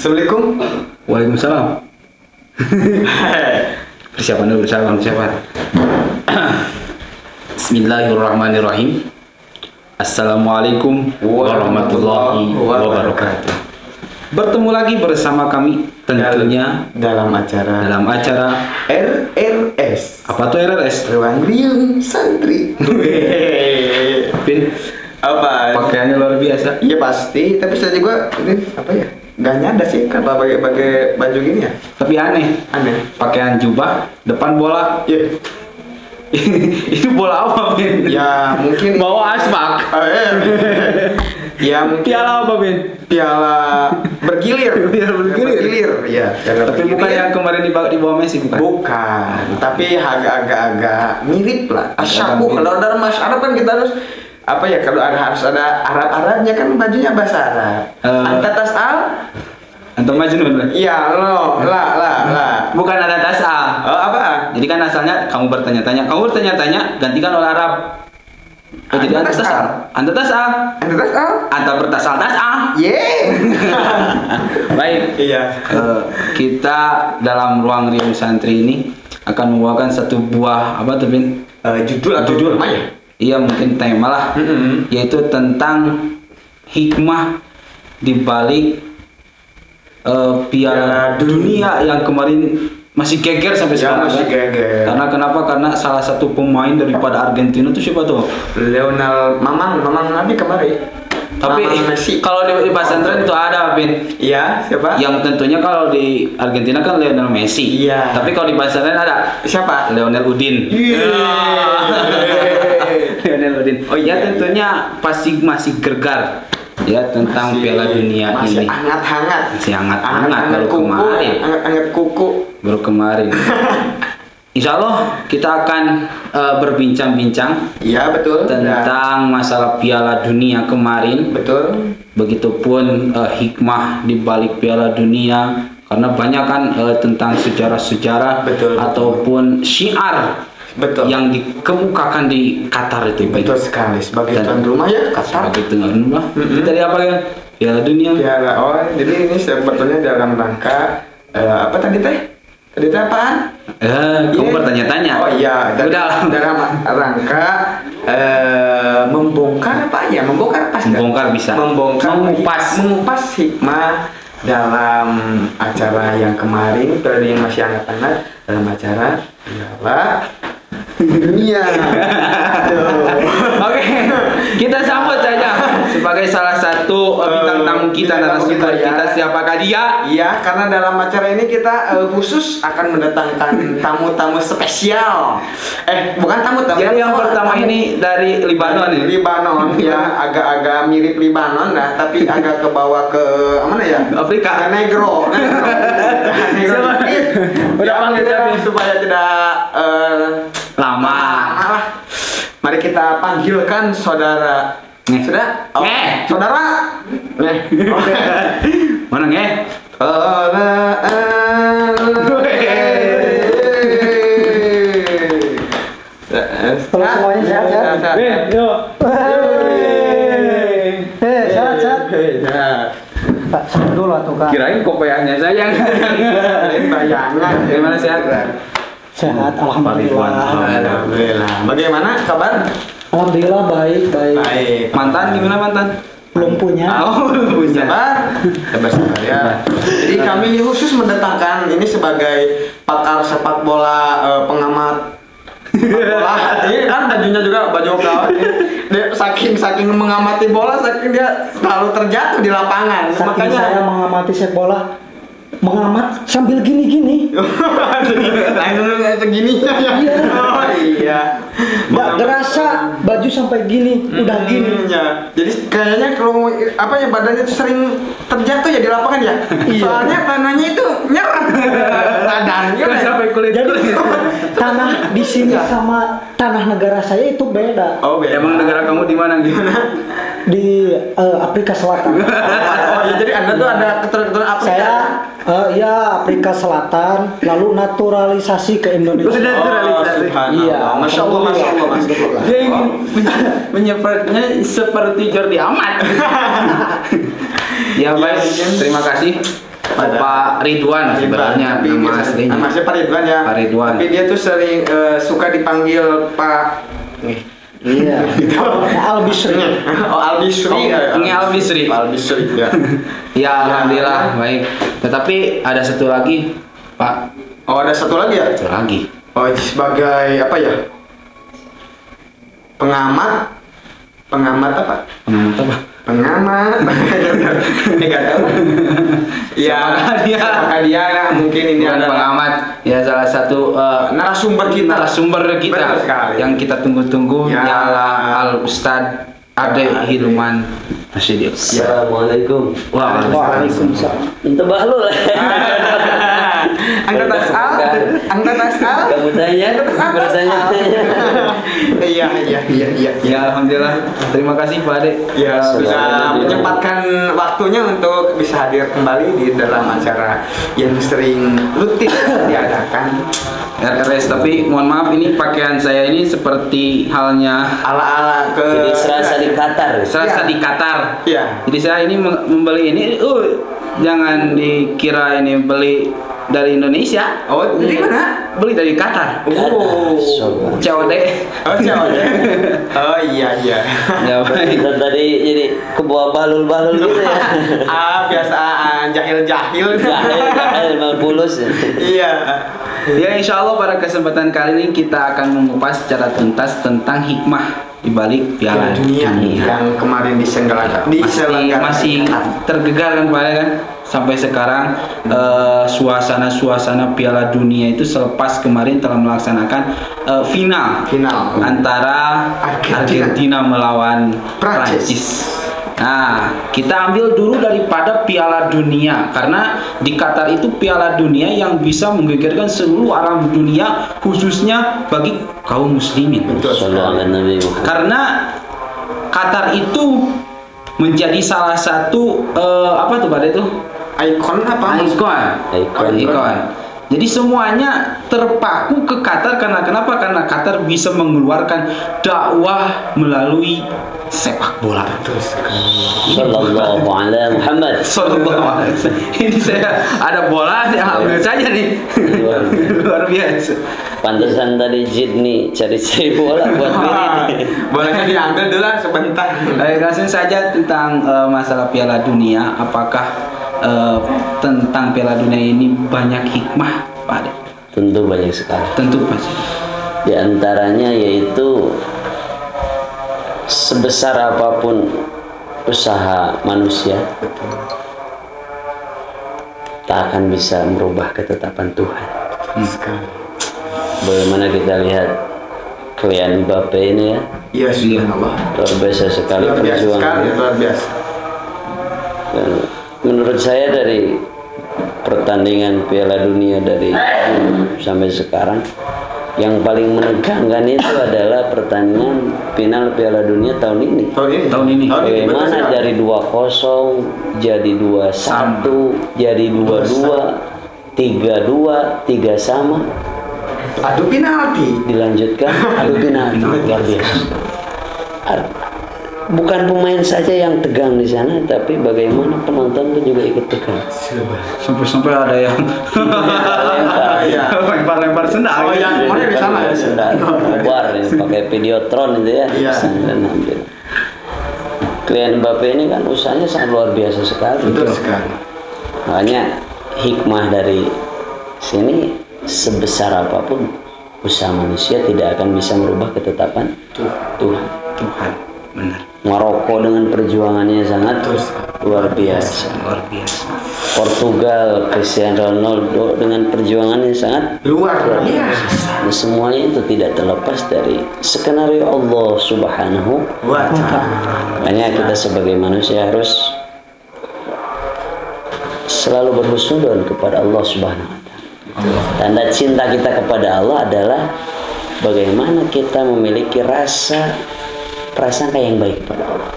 Assalamualaikum. Waalaikumsalam. Persiapan dulu, persiapan. Bismillahirrahmanirrahim. Assalamualaikum warahmatullahi wabarakatuh. Bertemu lagi bersama kami tentunya dalam acara RRS. Apa tuh RRS? Ruang Riung Santri. Pin, Apa? pakaiannya luar biasa. Iya pasti, tapi saya juga ini apa ya? Gak nyadar sih kenapa pakai baju gini ya? Tapi aneh. Pakaian jubah, depan bola. Iya. Itu bola apa, Bin? Ya mungkin Bawa asbak. Ya mungkin Piala apa, Bin? piala bergilir. Bergilir. Ya, Tapi bukan yang kemarin di bawah Messi, bukan? Bukan, tapi agak mirip lah. Asyabu, Agak mirip. kalau dalam bahasa Arab kan kita harus apa ya? Kalau harus ada Arab-Arabnya kan bajunya bahasa Arab. Anta tas'al? Antum Majnun, Bin? Iya, lo, lah. Bukan ada tas'al. Oh, apa? Jadi kan asalnya kamu bertanya-tanya, gantikan oleh Arab. Oh, jadi anta tas'al. Anta tas'al. Anta tas'al? Anta bertasal tas'al. Yeay. Baik. Iya. Kita dalam ruang Riung Santri ini akan membawakan satu buah apa tuh, Bin? Judul atau Judul. tema ya? Iya, mungkin tema lah. Yaitu tentang hikmah di balik Piala Dunia yang kemarin masih geger sampai sekarang. Masih geger. Karena kenapa? Karena salah satu pemain daripada Argentina itu siapa tuh? Lionel Mamang Nabi kemarin. Tapi kalau di pesantren itu ada, Bin. Iya, siapa? Yang tentunya kalau di Argentina kan Lionel Messi. Iya. Tapi kalau di pesantren ada Siapa? Lionel Udin. Lionel Udin. Oh iya, ya tentunya pasti masih gergar ya tentang Piala Dunia masih ini. Hangat-hangat. Masih hangat-hangat baru kuku, kemarin. Hangat-hangat kuku. Baru kemarin. Insya Allah kita akan berbincang-bincang Iya betul. tentang masalah Piala Dunia kemarin. Betul. Begitupun hikmah di balik Piala Dunia, karena banyak kan tentang sejarah-sejarah ataupun syiar yang dikemukakan di Qatar itu. Betul sekali, sebagai tuan rumah ya Qatar. Sebagai tuan rumah. Itu tadi apa kan? Piala Dunia. Jadi ini sebetulnya dalam rangka apa tadi teh? Tadi teh apaan? Kamu bertanya-tanya. Oh iya, udah. Dalam rangka membongkar apa ya? Membongkar pas. Membongkar bisa. Mengupas hikmah dalam acara yang kemarin, periode yang masih hangat-hangat dalam acara Piala Dunia. Oke, kita sambut saja sebagai salah satu bintang tamu kita, narasumber kita. Siapakah dia? Iya, karena dalam acara ini kita khusus akan mendatangkan tamu-tamu spesial. Bukan tamu-tamu. Jadi yang pertama ini dari Libanon ya? Libanon ya, agak-agak mirip Libanon lah, tapi agak ke bawah ke mana ya? Afrika. Negro. Udah panggil dia supaya tidak lama lah. Mari kita panggilkan saudara. Sudah? Saudara. Mana nge? Kalau semuanya sehat. Pak, sehat dulu atau Kak? Kirain kopiahnya sayang. Bayangan. Gimana sehat? Sehat, alhamdulillah. Alhamdulillah. Bagaimana kabar? Alhamdulillah baik. Mantan gimana mantan? Belum punya. Belum punya. Sabar ya. Jadi kami khusus mendatangkan ini sebagai pakar sepak bola, pengamat bola. Ini kan bajunya juga baju kaos. Dia saking mengamati bola, saking dia selalu terjatuh di lapangan. Saking Makanya saya mengamati sepak bola, mengamat sambil gini-gini. langsung segini ya. Iya. Oh iya. Nggak gerasa baju sampai gini, udah gini. Ya. Jadi kayaknya kalau apa ya badannya tuh sering terjatuh ya di lapangan ya. Soalnya tanahnya itu nyerap badannya. Sampai kulit. Jadi tanah di sini sama tanah negara saya itu beda. Oh beda. Emang negara kamu di mana gimana? Di Afrika Selatan. Oh ya, jadi Anda tuh ada keturunan Afrika. Saya ya Afrika Selatan, lalu naturalisasi ke Indonesia. Naturalisasi. Iya. Masya Allah. Dia ingin menyepertinya seperti Jordi Amat. Ya baik, terima kasih Pak Ridwan sebenarnya tapi nama aslinya. nama aslinya Pak Ridwan ya. Pak Ridwan. Tapi dia tuh sering suka dipanggil Pak Iya. Al-Bisri. Oh, Al-Bisri. Ini Al-Bisri. Pak Al-Bisri ya. Ya, alhamdulillah baik. Tetapi ada satu lagi, Pak. Oh, ada satu lagi ya? Satu lagi. Oh, sebagai apa ya? Pengamat apa? Pengamat apa? Pengamat. Enggak tahu. Ya, apakah dia mungkin ini Bukan adalah pengamat, ya salah satu narasumber kita. Narasumber kita Betul sekali. yang kita tunggu-tunggu Ya. ialah Al Ustadz Ade Hilman Masyidik. Assalamualaikum. Waalaikumsalam. Entah bahlul. Angkat asal. Kamu tanya, bertanya. Iya. Ya alhamdulillah. Terima kasih Pak Ade. Ya, bisa menyempatkan waktunya untuk bisa hadir kembali di dalam acara yang sering rutin diadakan. RRS, tapi mohon maaf ini pakaian saya ini seperti halnya Ala-ala ke Jadi serasa di Qatar. serasa Ya. di Qatar. Iya. Jadi saya ini membeli ini, jangan dikira ini beli dari Indonesia. Oh, dari mana? Beli dari Qatar. Oh. COD. Oh, siapa? Oh, iya. Ya baik. Kita tadi jadi kebawa bahlul-bahlul gitu ya. Biasaan jahil-jahil. Jahil malbulus. Iya. Ya insya Allah pada kesempatan kali ini kita akan mengupas secara tuntas tentang hikmah di balik Piala Dunia yang kemarin diselenggarakan. Masih tergegar kan Pak kan sampai sekarang suasana Piala Dunia itu selepas kemarin telah melaksanakan final antara Argentina melawan Prancis. Nah, kita ambil dulu daripada Piala Dunia karena di Qatar itu Piala Dunia yang bisa menggegerkan seluruh alam dunia khususnya bagi kaum muslimin. Karena Qatar itu menjadi salah satu apa tuh pada itu? Ikon apa? Ikon. Jadi semuanya terpaku ke Qatar karena kenapa? Karena Qatar bisa mengeluarkan dakwah melalui sepak bola. Sallallahu alaihi Muhammad. Sallallahu alaihi wasallam. Ini saya ada bola, saya ambil saja nih. Luar biasa. Pantesan tadi Jid nih cari bola buat diri. Bolehnya diambil dulu lah sebentar. Langsung saja tentang masalah Piala Dunia. Apakah tentang Piala Dunia ini banyak hikmah, Pak Ade? Tentu banyak sekali. Tentu pasti. Di antaranya yaitu sebesar apapun usaha manusia tak akan bisa merubah ketetapan Tuhan. Bagaimana kita lihat Kylian Mbappe ini ya? Iya, subhanallah. Luar biasa sekali perjuangan. Luar biasa. Dan menurut saya dari pertandingan Piala Dunia dari dulu sampai sekarang yang paling menegangkan itu adalah pertandingan final Piala Dunia tahun ini. Tahun ini. Bagaimana dari 2-0 jadi 2-1 jadi 2-2 3-2 3 sama adu penalti dilanjutkan adu penalti. Luar biasa. Bukan pemain saja yang tegang di sana, tapi bagaimana penonton itu juga ikut tegang. Sampai ada yang lempar sendal. Oh, yang mana di sana ya? Sendal, bubar ini pakai videotron itu ya. Iya. Kylian Mbappe ini kan usahanya sangat luar biasa sekali. Betul sekali. Makanya hikmah dari sini sebesar apapun usaha manusia tidak akan bisa merubah ketetapan Tuhan. Benar. Maroko dengan perjuangannya sangat luar biasa. Portugal, Cristiano Ronaldo dengan perjuangannya sangat luar biasa. Dan semuanya itu tidak terlepas dari skenario Allah Subhanahu wa Ta'ala. Makanya kita sebagai manusia harus selalu berhusnudzon kepada Allah Subhanahu wa Ta'ala. Tanda cinta kita kepada Allah adalah bagaimana kita memiliki prasangka yang baik pada Allah.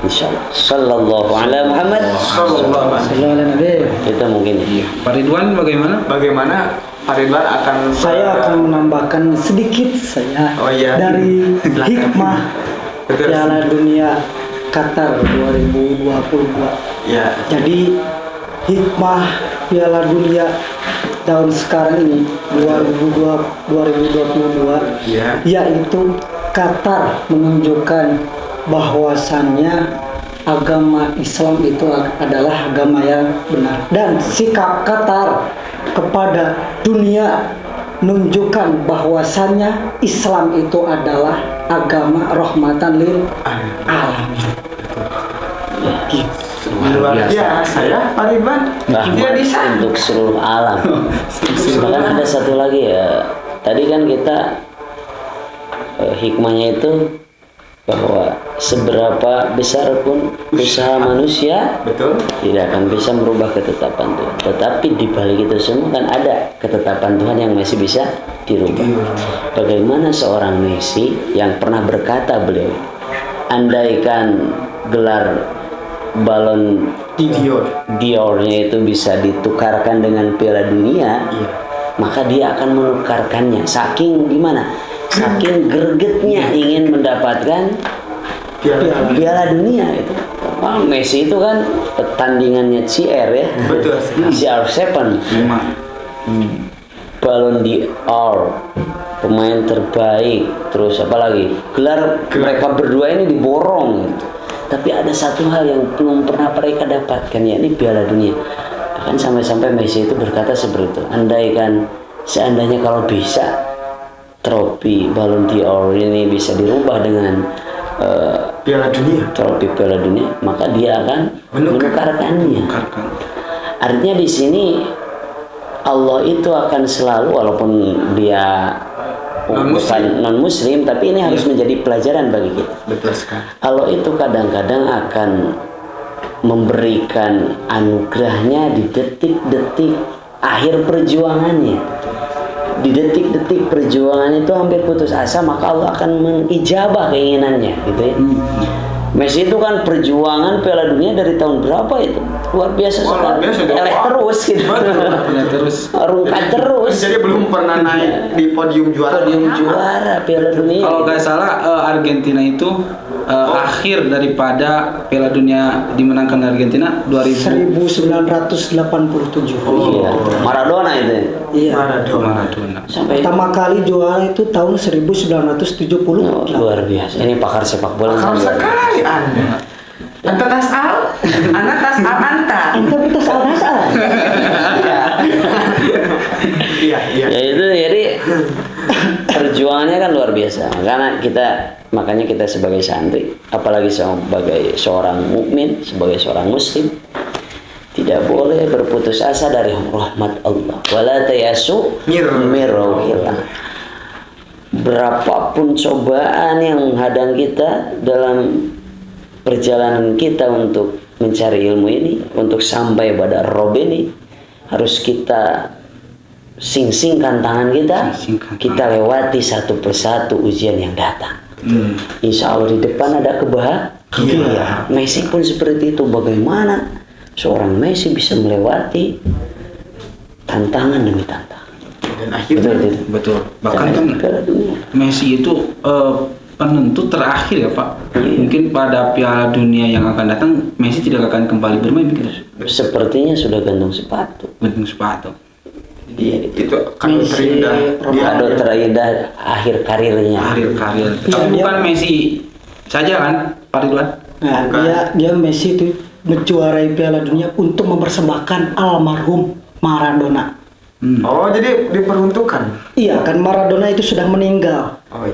Insyaallah. Sallallahu alaihi Muhammad. Sallallahu alaihi. Itu mungkin ya. Pak Ridwan bagaimana? Bagaimana Pak Ridwan akan Saya akan menambahkan sedikit dari hikmah Piala Dunia Qatar 2022. Ya. Jadi hikmah Piala Dunia tahun sekarang ini 2022 yaitu Qatar menunjukkan bahwasannya agama Islam itu adalah agama yang benar, dan sikap Qatar kepada dunia menunjukkan bahwasannya Islam itu adalah agama rahmatan lil alamin. Luar biasa ya Pak Ridwan. Dia bisa untuk seluruh alam. Bahkan ada satu lagi ya. Tadi kan kita hikmahnya itu bahwa seberapa besar pun usaha manusia tidak akan bisa merubah ketetapan Tuhan. Tetapi di balik itu semua kan ada ketetapan Tuhan yang masih bisa dirubah. Bagaimana seorang Messi yang pernah berkata beliau, andaikan gelar balon Dior-nya itu bisa ditukarkan dengan Piala Dunia, maka dia akan menukarkannya. Saking gimana? Saking gregetnya ingin mendapatkan Piala Dunia itu. Messi itu kan pertandingannya CR ya. Betul. CR7. Balon d'Or, pemain terbaik, terus apa lagi? Gelar mereka berdua ini diborong gitu. Tapi ada satu hal yang belum pernah mereka dapatkan, yakni Piala Dunia. Bahkan sampai-sampai Messi itu berkata seperti itu. Seandainya kalau bisa trofi Ballon d'Or ini bisa dirubah dengan Piala Dunia, trofi Piala Dunia, maka dia akan menukarkannya. Artinya di sini Allah itu akan selalu, walaupun dia bukan non muslim, tapi ini harus menjadi pelajaran bagi kita. Betul sekali. Allah itu kadang-kadang akan memberikan anugerahnya di detik-detik akhir perjuangannya. Di detik-detik perjuangan itu hampir putus asa, maka Allah akan mengijabah keinginannya, gitu ya. Messi itu kan perjuangan Piala Dunia dari tahun berapa itu? Luar biasa sekali. Terus gitu. Rungkat terus. Jadi belum pernah naik di podium juara. Piala Dunia. Kalau nggak salah Argentina itu akhir daripada Piala Dunia dimenangkan Argentina 1987. Iya. Maradona itu. Iya. Maradona. Sampai pertama kali juara itu tahun 1970. Luar biasa. Ini pakar sepak bola. Pakar sekali Anda. Anta tas al, Anda tas al anta. Anta tas al tas al. Iya. Ya itu jadi perjuangannya kan luar biasa. Makanya kita sebagai santri, apalagi sebagai seorang mukmin, sebagai seorang muslim, tidak boleh berputus asa dari rahmat Allah. Wala tayasu mir rauhillah. Berapapun cobaan yang menghadang kita dalam perjalanan kita untuk mencari ilmu ini, untuk sampai pada Rob ini, harus kita sing-singkan tangan kita lewati satu persatu ujian yang datang. Insya Allah di depan ada kebahagiaan. Messi pun seperti itu. Bagaimana seorang Messi bisa melewati tantangan demi tantangan? Dan akhirnya betul. Bahkan kan Messi itu penentu terakhir ya Pak. Mungkin pada Piala Dunia yang akan datang Messi tidak akan kembali bermain begitu. Sepertinya sudah gantung sepatu. Dia itu kado terindah akhir karirnya. Tapi bukan Messi saja kan Pak Ridwan? Nah, dia Messi itu menjuarai Piala Dunia untuk mempersembahkan almarhum Maradona. Oh, jadi diperuntukkan. Iya, kan Maradona itu sudah meninggal. Oh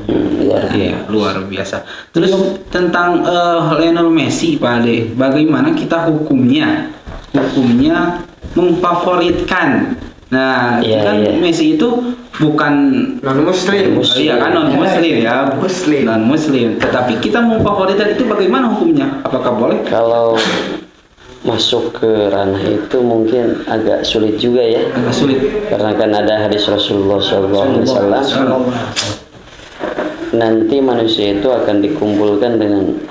iya. Luar biasa. Terus tentang Lionel Messi Pak Ade, bagaimana kita hukumnya memfavoritkan. Nah, Messi itu bukan non muslim. Iya kan non muslim ya. Non muslim. Tetapi kita memfavoritkan itu bagaimana hukumnya? Apakah boleh? Kalau masuk ke ranah itu mungkin agak sulit juga ya. Agak sulit. Karena kan ada hadis Rasulullah SAW. Nanti manusia itu akan dikumpulkan dengan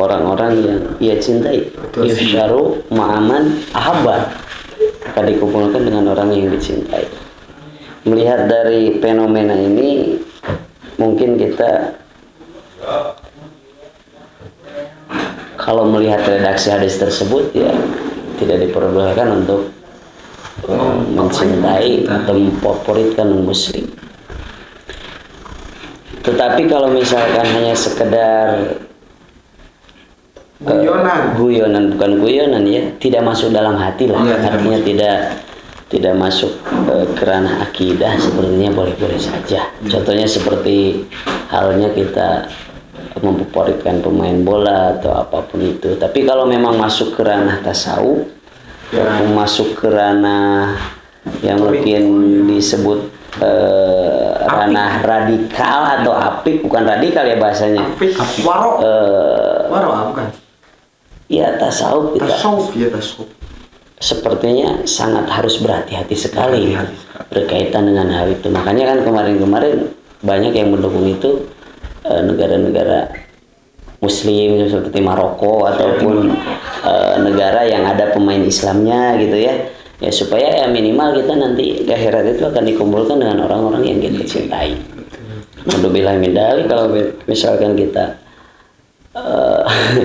orang-orang yang ia cintai. Yusharu ma'aman ahabba. Akan dikumpulkan dengan orang yang dicintai. Melihat dari fenomena ini, mungkin kita kalau melihat redaksi hadis tersebut ya tidak diperbolehkan untuk mencintai atau memfavoritkan muslim. Tetapi kalau misalkan hanya sekedar guyonan, bukan guyonan ya, tidak masuk dalam hati lah, artinya tidak masuk ke ranah akidah, sebenarnya boleh-boleh saja. Contohnya seperti halnya kita memfavoritkan pemain bola atau apapun itu. Tapi kalau memang masuk ke ranah tasawuf, masuk ke ranah yang mungkin disebut ranah radikal atau apik, bukan radikal ya bahasanya. Waro bukan? Ya tasawuf kita. Tasawuf. Sepertinya sangat harus berhati-hati sekali berkaitan dengan hal itu. Makanya kan kemarin-kemarin banyak yang mendukung itu negara-negara Muslim seperti Maroko ataupun negara yang ada pemain Islamnya gitu ya. Ya supaya ya minimal kita nanti ke akhirat itu akan dikumpulkan dengan orang-orang yang kita cintai. Alhamdulillah min dzalik, kalau misalkan kita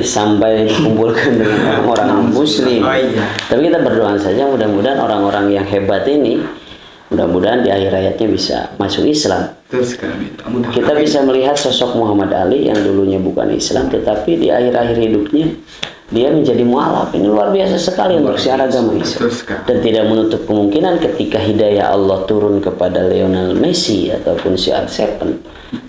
sampai dikumpulkan dengan orang muslim. Tapi kita berdoa saja mudah-mudahan orang-orang yang hebat ini mudah-mudahan di akhir hayatnya bisa masuk Islam. Kita bisa melihat sosok Muhammad Ali yang dulunya bukan Islam tetapi di akhir-akhir hidupnya dia menjadi mualaf. Ini luar biasa sekali untuk syiar agama Islam. Dan tidak menutup kemungkinan ketika hidayah Allah turun kepada Lionel Messi ataupun CR7,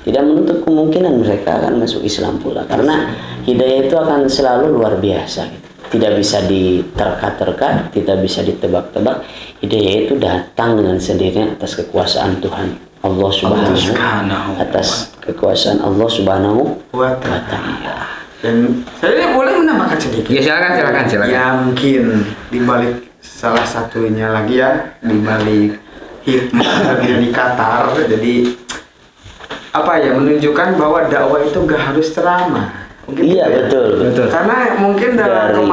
tidak menutup kemungkinan mereka akan masuk Islam pula. Karena hidayah itu akan selalu luar biasa. Tidak bisa diterka-terka, tidak bisa ditebak-tebak. Hidayah itu datang dengan sendirinya atas kekuasaan Tuhan Allah Subhanahu, atas kekuasaan Allah Subhanahu wa Ta'ala. Dan saya boleh menambahkan sedikit. Ya silakan. Ya mungkin di balik salah satunya lagi ya, di balik hikmah di Qatar, jadi apa ya, menunjukkan bahwa dakwah itu gak harus ceramah. Iya betul. Karena mungkin dalam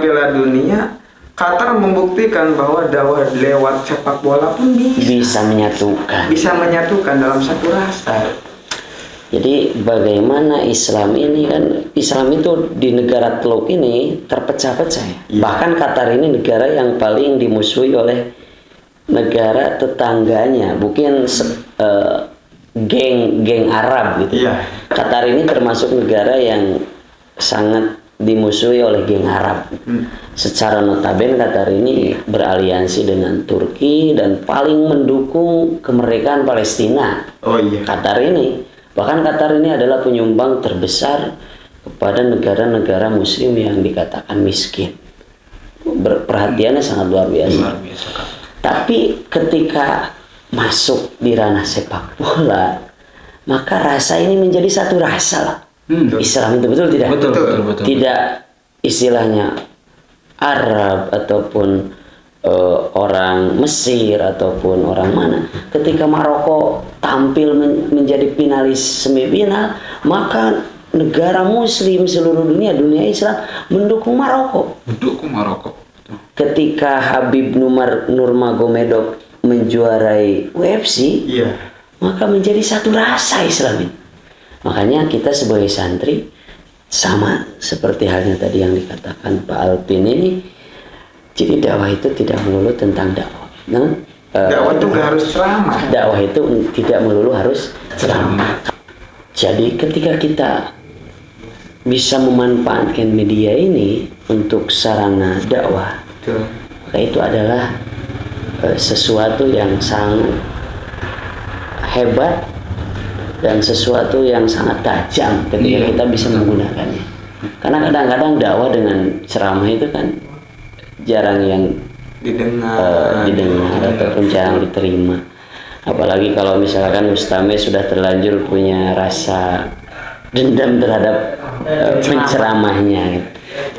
Piala Dunia Qatar membuktikan bahwa dakwah lewat sepak bola pun bisa menyatukan dalam satu rasa. Jadi bagaimana Islam ini kan, Islam itu di negara Teluk ini terpecah-pecah ya. Bahkan Qatar ini negara yang paling dimusuhi oleh negara tetangganya, bukan geng Arab gitu. Qatar ini termasuk negara yang sangat dimusuhi oleh geng Arab. Secara notabene Qatar ini beraliansi dengan Turki dan paling mendukung kemerdekaan Palestina. Qatar ini. Bahkan Qatar ini adalah penyumbang terbesar kepada negara-negara muslim yang dikatakan miskin. Perhatiannya sangat luar biasa. Tapi ketika masuk di ranah sepak bola, maka rasa ini menjadi satu rasa lah. Islam itu betul tidak? Betul. Tidak istilahnya Arab ataupun orang Mesir ataupun orang mana. Ketika Maroko tampil menjadi finalis semifinal, maka negara muslim seluruh dunia Islam mendukung Maroko. Ketika Habib Nurmagomedov menjuarai UFC, maka menjadi satu rasa Islam. Makanya kita sebagai santri sama seperti halnya tadi yang dikatakan Pak Alpin ini. Jadi dakwah itu tidak melulu tentang dakwah. Dakwah itu gak harus ceramah. Dakwah itu tidak melulu harus ceramah. Jadi ketika kita bisa memanfaatkan media ini untuk sarana dakwah, maka itu adalah sesuatu yang sangat hebat dan sesuatu yang sangat tajam ketika kita bisa menggunakannya. Karena kadang-kadang dakwah dengan ceramah itu kan jarang yang didengar ataupun jarang diterima. Apalagi kalau misalkan Ustame sudah terlanjur punya rasa dendam terhadap penceramahnya.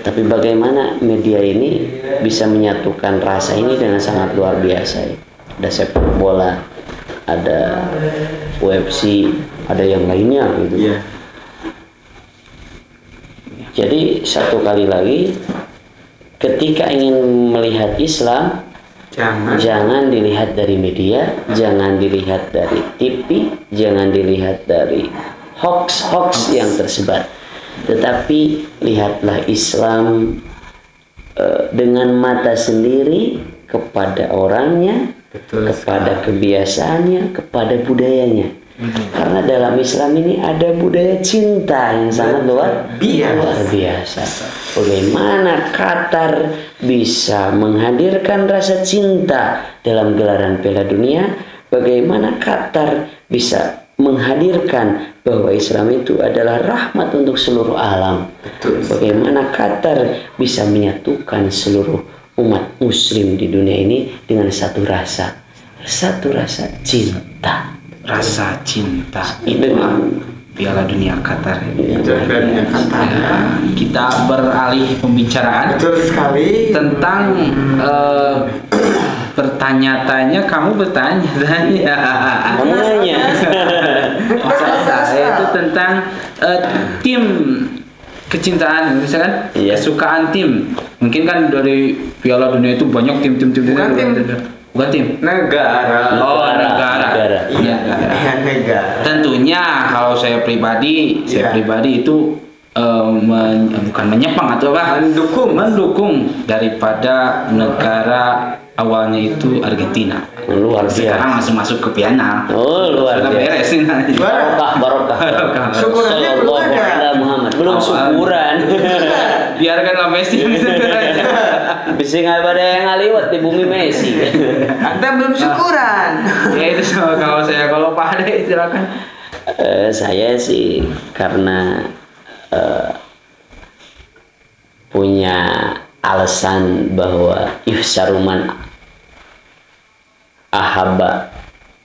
Tapi bagaimana media ini bisa menyatukan rasa ini dengan sangat luar biasa. Ada sepak bola, ada UFC, ada yang lainnya gitu. Jadi satu kali lagi, ketika ingin melihat Islam, jangan dilihat dari media, jangan dilihat dari TV, jangan dilihat dari hoax yang tersebar. Tetapi lihatlah Islam dengan mata sendiri kepada orangnya, kepada kebiasaannya, kepada budayanya. Karena dalam Islam ini ada budaya cinta yang sangat luar biasa. Bagaimana Qatar bisa menghadirkan rasa cinta dalam gelaran Piala Dunia? Bagaimana Qatar bisa menghadirkan bahwa Islam itu adalah rahmat untuk seluruh alam? Bagaimana Qatar bisa menyatukan seluruh umat Muslim di dunia ini dengan satu rasa cinta. Rasa cinta itulah Piala Dunia Qatar. Kita beralih pembicaraan. Betul sekali. Tentang bertanya-tanya, kamu bertanya-tanya. Kamu nanya. Saya itu tentang tim kecintaan, misalkan kesukaan tim. Mungkin kan dari Piala Dunia itu banyak tim. Bukan tim. Negara. Oh, negara. Iya, negara. Tentunya kalau saya pribadi itu bukan menyepang atau apa? Mendukung daripada negara awalnya itu Argentina. Luar biasa. Sekarang masuk ke final. Oh, luar biasa. Barokah. Syukurannya belum ada. Muhammad. Belum syukuran. Biarkanlah Messi. Bisa nggak ada yang ngaliwat di bumi Messi. Anda belum syukuran. Ya itu kalau Pak Ade silakan. Saya sih karena punya alasan bahwa ihsaruman ahaba,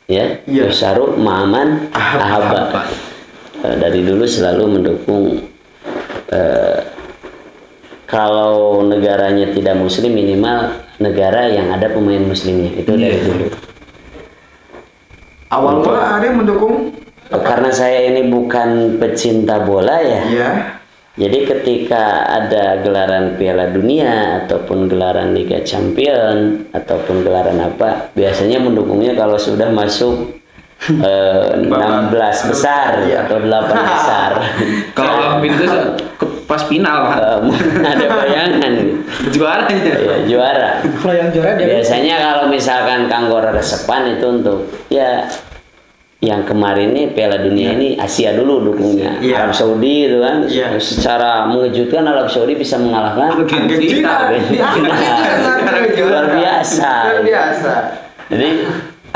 ya, ihsaru ma'aman ahaba. Dari dulu selalu mendukung kalau negaranya tidak muslim, minimal negara yang ada pemain muslimnya, itu dari dulu. Awal mula ada yang mendukung? Karena saya ini bukan pecinta bola ya. Jadi ketika ada gelaran Piala Dunia ataupun gelaran Liga Champion ataupun gelaran apa, biasanya mendukungnya kalau sudah masuk 16 besar atau 8 besar. Kalau itu pas final ada bayangan juaranya. Ya, juara. Kalau yang juara dia biasanya kalau misalkan Kanggora resepan itu untuk ya yang kemarin ini Piala Dunia ini Asia dulu dukungnya. Arab Saudi itu kan secara mengejutkan Arab Saudi bisa mengalahkan Argentina. Luar biasa. Jadi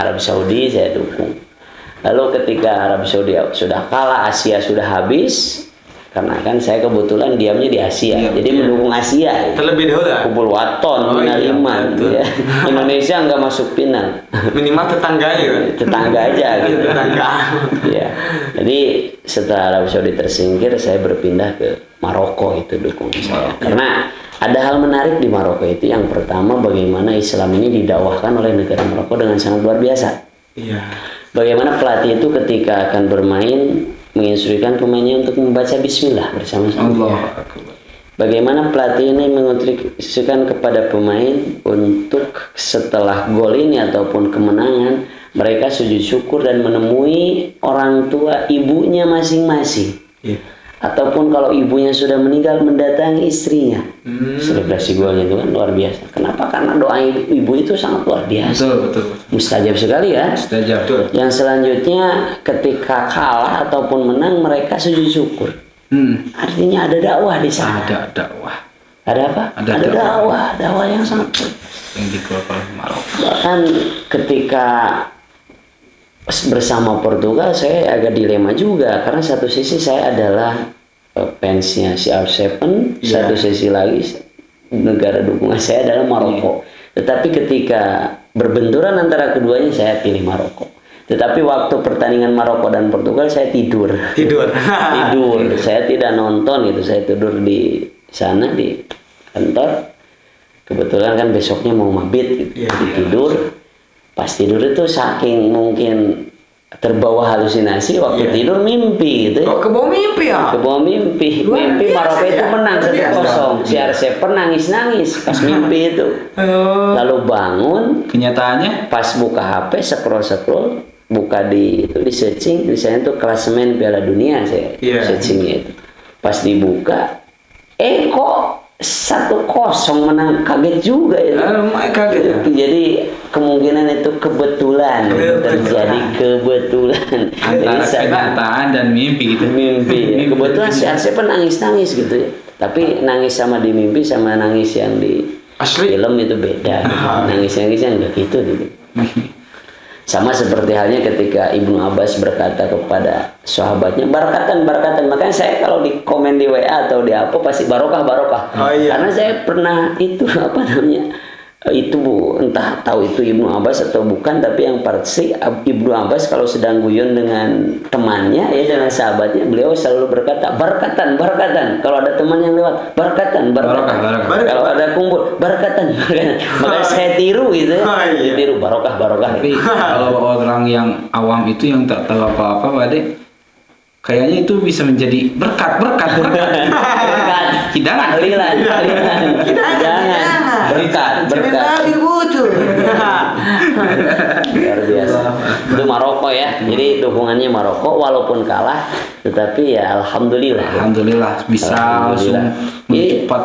Arab Saudi saya dukung. Lalu ketika Arab Saudi sudah kalah, Asia sudah habis, karena kan saya kebetulan diamnya di Asia, jadi mendukung Asia. Terlebih dahulu. Kumpul waton, final iman. Ya. Indonesia nggak masuk final. Minimal tetangganya. Tetangga aja gitu. Ya. Jadi setelah Arab Saudi tersingkir, saya berpindah ke Maroko, itu dukung saya. Karena ada hal menarik di Maroko itu. Yang pertama, bagaimana Islam ini didakwahkan oleh negara Maroko dengan sangat luar biasa. Bagaimana pelatih itu ketika akan bermain menginstruksikan pemainnya untuk membaca bismillah bersama-sama. Bagaimana pelatih ini menginstruksikan kepada pemain untuk setelah gol ini ataupun kemenangan mereka sujud syukur dan menemui orang tua ibunya masing-masing. Ataupun kalau ibunya sudah meninggal mendatangi istrinya. Selebrasi golnya itu kan luar biasa. Kenapa? Karena doa ibu itu sangat luar biasa. Betul. Mustajab sekali ya. Mustajab. Yang selanjutnya ketika kalah ataupun menang mereka sujud syukur. Artinya ada dakwah di sana. Ada dakwah. Ada apa? Ada dakwah yang sangat yang dikeluarkan oleh Maroko. Bahkan ketika bersama Portugal saya agak dilema juga, karena satu sisi saya adalah fansnya CR7, satu sisi lagi negara dukungan saya adalah Maroko. Tetapi ketika berbenturan antara keduanya saya pilih Maroko. Tetapi waktu pertandingan Maroko dan Portugal saya tidur. Saya tidak nonton itu, saya tidur di sana di kantor. Kebetulan kan besoknya mau mabit gitu. Tidur. Pas tidur itu saking mungkin terbawa halusinasi waktu tidur mimpi gitu. Kebawa mimpi ya? Kebawa mimpi. Mimpi Maroko itu menang 1-0. Si CR7 nangis-nangis pas mimpi itu. Lalu bangun, kenyataannya pas buka HP scroll buka di searching, misalnya itu klasemen Piala Dunia saya searchingnya itu. Pas dibuka, kok 1-0 menang, kaget juga ya. Kaget ya. Jadi kemungkinan itu kebetulan terjadi kebetulan. Antara kenyataan dan mimpi gitu. Mimpi. Ya. Kebetulan si Arsep nangis gitu ya. Tapi nangis sama di mimpi sama nangis yang di asli film itu beda. Nangis-nangisnya enggak gitu. Sama seperti halnya ketika Ibnu Abbas berkata kepada sahabatnya, barakatan. Makanya saya kalau di komen di WA atau di apa pasti barokah. Oh, iya. Karena saya pernah itu itu entah tahu itu Ibnu Abbas atau bukan, tapi yang pasti Ibnu Abbas kalau sedang guyon dengan temannya ya, dengan sahabatnya, beliau selalu berkata barakatan. Kalau ada teman yang lewat, barakatan. Kalau ada kumpul, barakatan. Makanya saya tiru gitu ya. Tiru barokah. Tapi kalau orang yang awam itu yang tak tahu apa-apa, Pak Ade, kayaknya itu bisa menjadi berkat. Hidangan. Aliran. Berkat. Luar biasa. Itu Maroko ya. Jadi dukungannya Maroko walaupun kalah, tetapi ya alhamdulillah bisa langsung cepat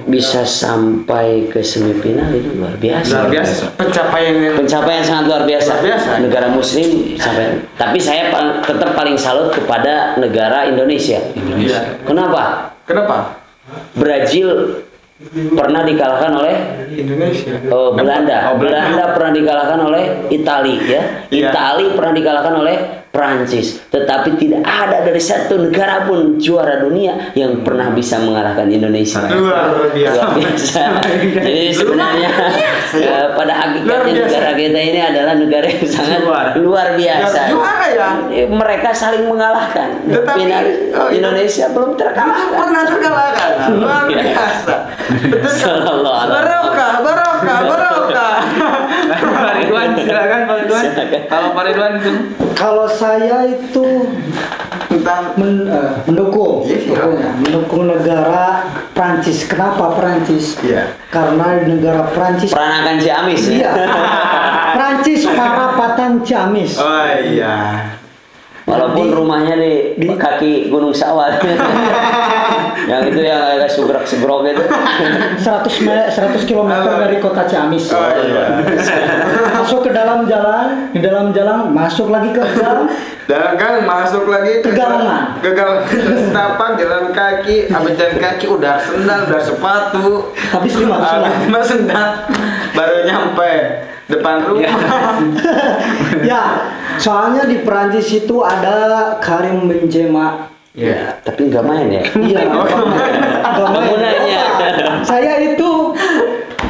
bisa sampai ke semifinal, itu luar biasa. Pencapaian sangat luar biasa. Negara muslim sampai. Tapi saya tetap paling salut kepada negara Indonesia. Kenapa? Brazil pernah dikalahkan oleh Indonesia. Belanda pernah dikalahkan oleh Italia ya. Italia pernah dikalahkan oleh Prancis, tetapi tidak ada dari satu negara pun juara dunia yang pernah bisa mengalahkan Indonesia. Luar biasa. Jadi sebenarnya pada hakikatnya negara kita ini adalah negara yang sangat luar biasa. Juara ya. Mereka saling mengalahkan. Tetapi Indonesia belum terkalahkan. Pernah terkalahkan. Luar biasa. Barokah. Pak Ridwan, silakan Pak Ridwan. Kalau Pak Ridwan itu, kalau saya itu mendukung negara Prancis. Kenapa Prancis? Karena negara Prancis peranakan Ciamis. Iya. Prancis Parapatan Ciamis. Oh iya. Walaupun rumahnya di kaki Gunung Sawat. Yang itu yang agak segrok gitu. 100 km dari kota Ciamis. Oh, iya. Masuk ke dalam jalan, di dalam jalan masuk lagi ke gang. Dalam gang masuk lagi ke Galangan. Setapak jalan kaki, habis jalan kaki udah sendal, udah sepatu. Habis 5 sendal. Baru nyampe depan rumah. Ya, soalnya di Perancis itu ada Karim Benzema. Ya, tapi nggak main ya. Iya, Penggunanya. Saya itu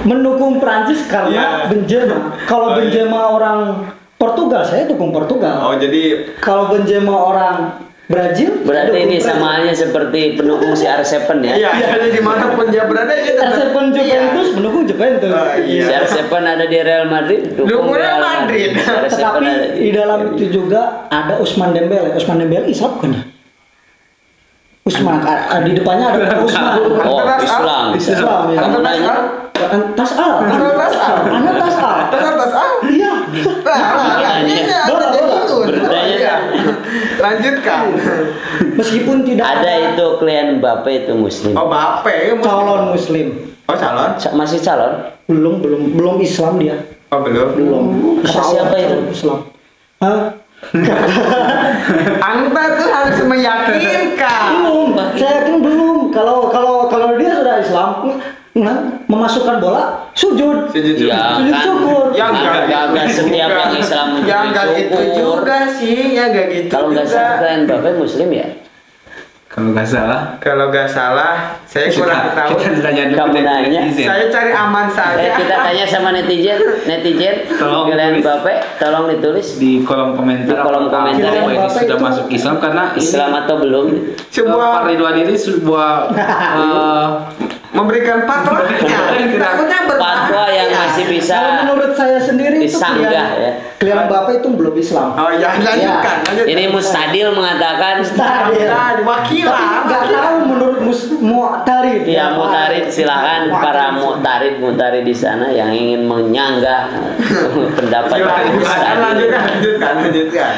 mendukung Prancis karena Benzema. Kalau Benzema orang Portugal, saya dukung Portugal. Oh, jadi kalau Benzema orang Brazil, berarti ini sama halnya seperti pendukung si R7 ya. Iya, jadi dimanapun dia berada kita R7 Juventus mendukung Juventus. Si R7 ada di Real Madrid, dukung Real Madrid. Tetapi di dalam itu juga ada Ousmane Dembele. Ousmane Dembele Islam kan ya? Usman, di depannya ada Usman. Oh, Islam. Ya. Kamu nanya? Tasal. Iya. Lanjutkan. Meskipun tidak ada itu klien Mbappe itu muslim. Oh, Mbappe calon muslim. Oh, calon? Masih calon? Belum Islam dia. Oh, belum. Siapa itu? Islam. Hah? Anda tuh harus meyakinkan. Belum, saya yakin belum. Kalau dia sudah Islam, memasukkan bola, sujud. Sujud syukur. Yang enggak setiap yang Islam yang enggak gitu juga sih, ya enggak gitu. Kalau enggak salah kan Bapak muslim ya? kalau nggak salah, saya kurang tahu. Kita tanya dulu netizen. Saya cari aman saja. Kita tanya sama netizen. Kalian Bapak tolong ditulis di kolom komentar. Ini sudah masuk Islam karena Islam atau belum? Sebuah Pak Ridwan ini sebuah memberikan fatwa. Takutnya fatwa yang masih bisa. Kalau menurut saya sendiri itu disanggah ya. klien Bapak itu belum Islam. Oh ya, lanjutkan. Ini Mustadil mengatakan Wakilah. Nggak tahu menurut Mu'tarid. ya Mu'tarid, silakan para Mu'tarid di sana yang ingin menyanggah pendapat Lanjutkan.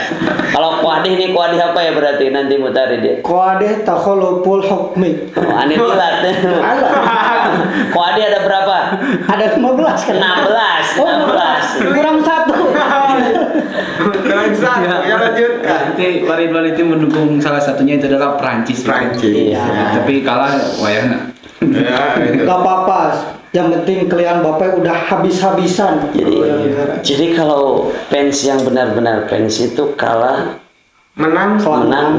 Kalau kuadih ini kuadih apa ya berarti nanti Mu'tarid ya? Qawadih takhaluful hukmi. Aneh dilat. Kuadih ada berapa? Ada 15 kan? 16. Kurang satu. Kurang satu. Ya lanjutkan. Nanti Pak Ridwan itu mendukung salah satunya itu adalah Prancis. Prancis. Ya, tapi kalah wayangna. Ya, Gak apa-apa. Yang penting klien Bapak udah habis-habisan. Jadi kalau fans yang benar-benar fans itu kalah menang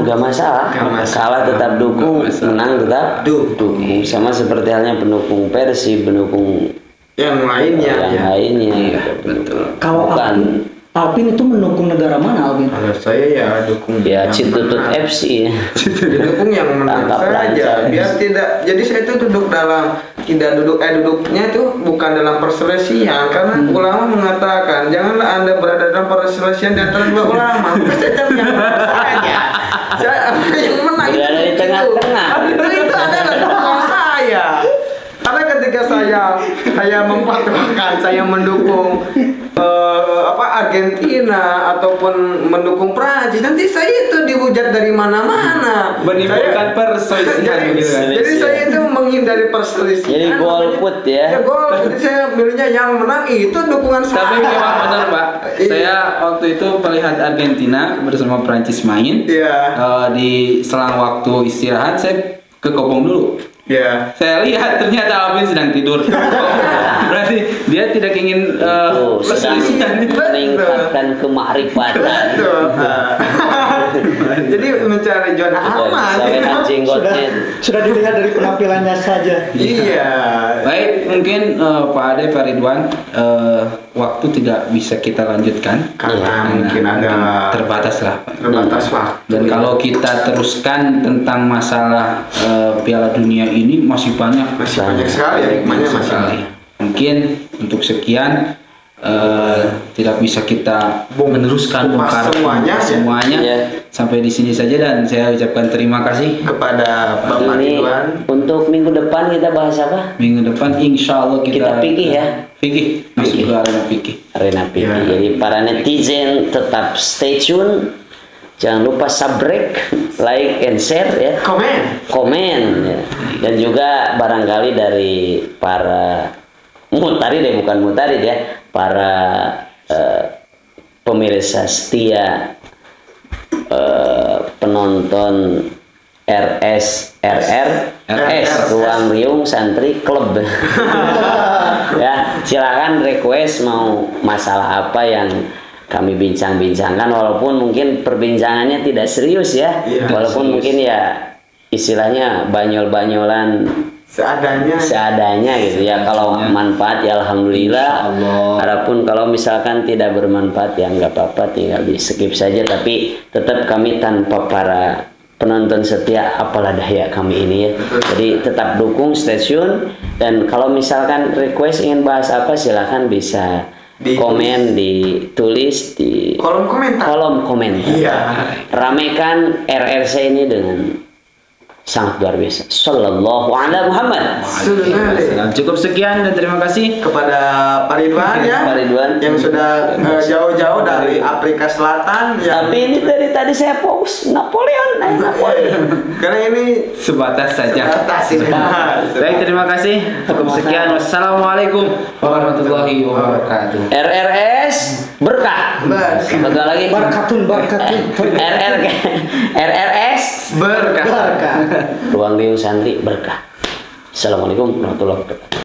nggak masalah. Kalah tetap dukung, menang tetap dukung. Sama seperti halnya pendukung Persib, pendukung yang lainnya. Iya, betul. Kalau Alvin itu mendukung negara mana, Alvin? Kalau saya ya dukung ya Citutut FC. Dukung yang menang saja. Biar tidak. Jadi saya itu duduknya itu bukan dalam perselisihan, karena ulama mengatakan janganlah Anda berada dalam perselisihan di antara dua ulama. Saya yang saja. Yang menang berada di tengah-tengah. Itu adalah dukung saya. Karena ketika saya memfatwakan, saya mendukung Argentina ataupun mendukung Prancis, nanti saya itu dihujat dari mana-mana. Menimbulkan perselisihan gitu kan. Jadi saya itu menghindari perselisihan. Jadi golput ya. Ya golput. Jadi saya milihnya yang menang itu dukungan saya. Tapi memang benar Pak. Saya waktu itu melihat Argentina bersama Prancis main. Iya. Di selang waktu istirahat saya ke Kobong dulu. Ya. Saya lihat ternyata Alvin sedang tidur. Berarti dia tidak ingin sedang meningkatkan kemakrifatan. Jadi mencari zona aman. Sudah dilihat dari penampilannya saja. Iya. Baik, mungkin Pak Ade, Pak Ridwan, waktu tidak bisa kita lanjutkan Karena mungkin ada terbatas lah. Terbatas waktu. Dan kalau kita teruskan tentang masalah Piala Dunia ini masih banyak sekali ya, hikmahnya masih sekali. Mungkin untuk sekian tidak bisa kita meneruskan bongkar semuanya. Ya. Sampai di sini saja dan saya ucapkan terima kasih kepada Bapak Ridwan. Untuk minggu depan kita bahas apa? Minggu depan insya Allah kita fikih ya. Fikih, masuk ke arena fikih. Arena fikih. Ya. Jadi para netizen tetap stay tune. Jangan lupa subscribe, like, and share ya. Komen ya. Dan juga barangkali dari para Mu'tarid bukan Mu'tarid ya, para pemirsa setia penonton RS Ruang Riung Santri Club. Ya, silakan request mau masalah apa yang kami bincang-bincangkan, walaupun mungkin perbincangannya tidak serius ya, walaupun mungkin ya istilahnya banyol-banyolan seadanya gitu ya. Kalau manfaat ya alhamdulillah. Adapun kalau misalkan tidak bermanfaat ya nggak apa-apa, tinggal di skip saja. Tapi tetap kami tanpa para penonton setia apalah daya kami ini ya. Jadi tetap dukung stasiun, dan kalau misalkan request ingin bahas apa silahkan bisa komen, ditulis di kolom komentar. Iya. Ramekan RRC ini dengan sangat luar biasa. Sallallahu ala Muhammad. Cukup sekian dan terima kasih kepada Pak Ridwan ya. Pak Ridwan yang sudah jauh-jauh dari Afrika Selatan. Tapi ini dari tadi saya fokus Napoleon. Karena ini sebatas saja. Baik, terima kasih. Cukup sekian. Wassalamualaikum warahmatullahi wabarakatuh. RRS berkah. Satu lagi. Barkatun. RRS berkah. Ruang Riung Santri berkah. Assalamualaikum warahmatullahi wabarakatuh.